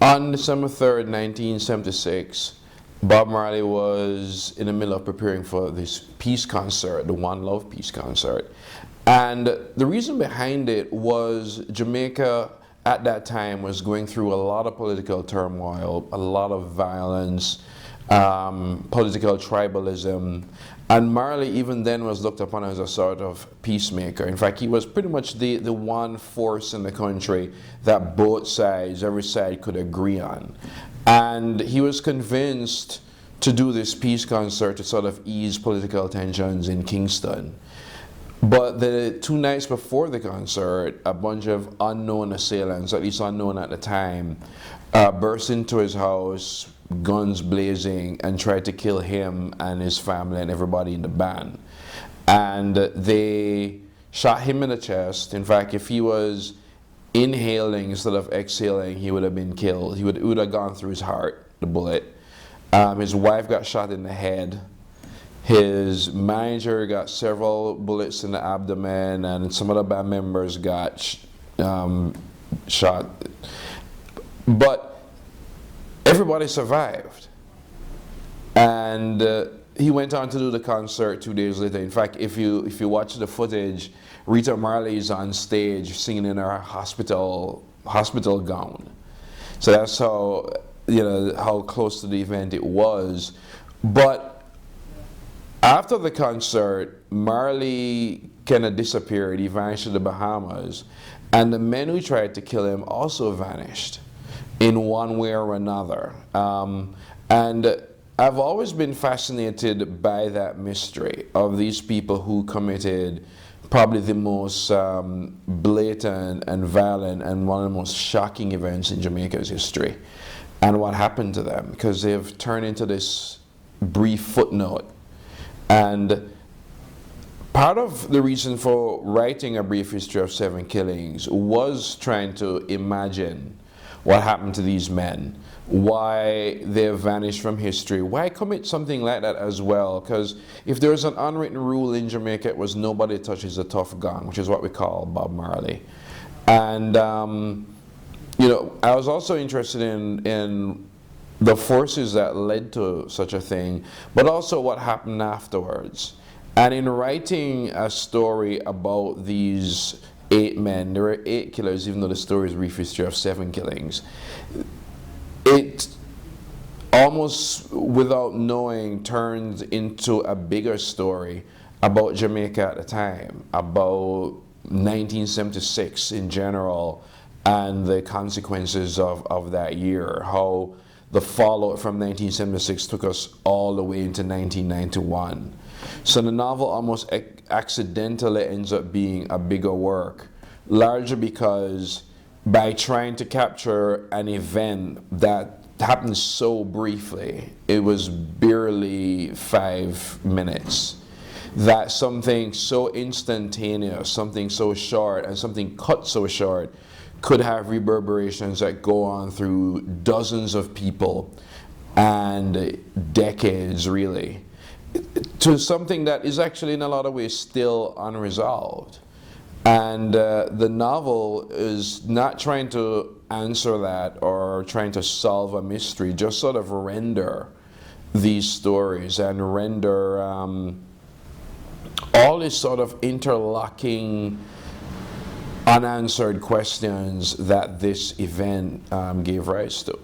On December 3rd, 1976, Bob Marley was in the middle of preparing for this peace concert, the One Love peace concert. And the reason behind it was Jamaica at that time was going through a lot of political turmoil, a lot of violence, political tribalism. And Marley even then was looked upon as a sort of peacemaker. In fact, he was pretty much the one force in the country that both sides, every side could agree on. And he was convinced to do this peace concert to sort of ease political tensions in Kingston. But the 2 nights before the concert, a bunch of unknown assailants, at least unknown at the time, burst into his house, guns blazing, and tried to kill him and his family and everybody in the band. And they shot him in the chest. In fact, if he was inhaling instead of exhaling, he would have been killed. It would have gone through his heart, the bullet. His wife got shot in the head. His manager got several bullets in the abdomen, and some of the band members got shot. But everybody survived. And he went on to do the concert 2 days later. In fact, if you watch the footage, Rita Marley is on stage singing in her hospital gown. So that's how, how close to the event it was. But after the concert, Marley kind of disappeared. He vanished to the Bahamas. And the men who tried to kill him also vanished in one way or another. And I've always been fascinated by that mystery of these people who committed probably the most blatant and violent and one of the most shocking events in Jamaica's history. And what happened to them, because they've turned into this brief footnote. And part of the reason for writing A Brief History of 7 Killings was trying to imagine what happened to these men, why they have vanished from history, why commit something like that as well. Because if there's an unwritten rule in Jamaica, it was nobody touches a tough gun, which is what we call Bob Marley. And I was also interested in the forces that led to such a thing, but also what happened afterwards. And in writing a story about these 8 men, there were 8 killers, even though the story is a brief history of 7 killings, it almost without knowing turned into a bigger story about Jamaica at the time, about 1976 in general, and the consequences of that year, how the fallout from 1976 took us all the way into 1991. So the novel almost accidentally ends up being a bigger work, largely because by trying to capture an event that happened so briefly, it was barely 5 minutes, that something so instantaneous, something so short, and something cut so short could have reverberations that go on through dozens of people and decades, really, to something that is actually in a lot of ways still unresolved. And the novel is not trying to answer that or trying to solve a mystery, just sort of render these stories and render all these sort of interlocking unanswered questions that this event gave rise to.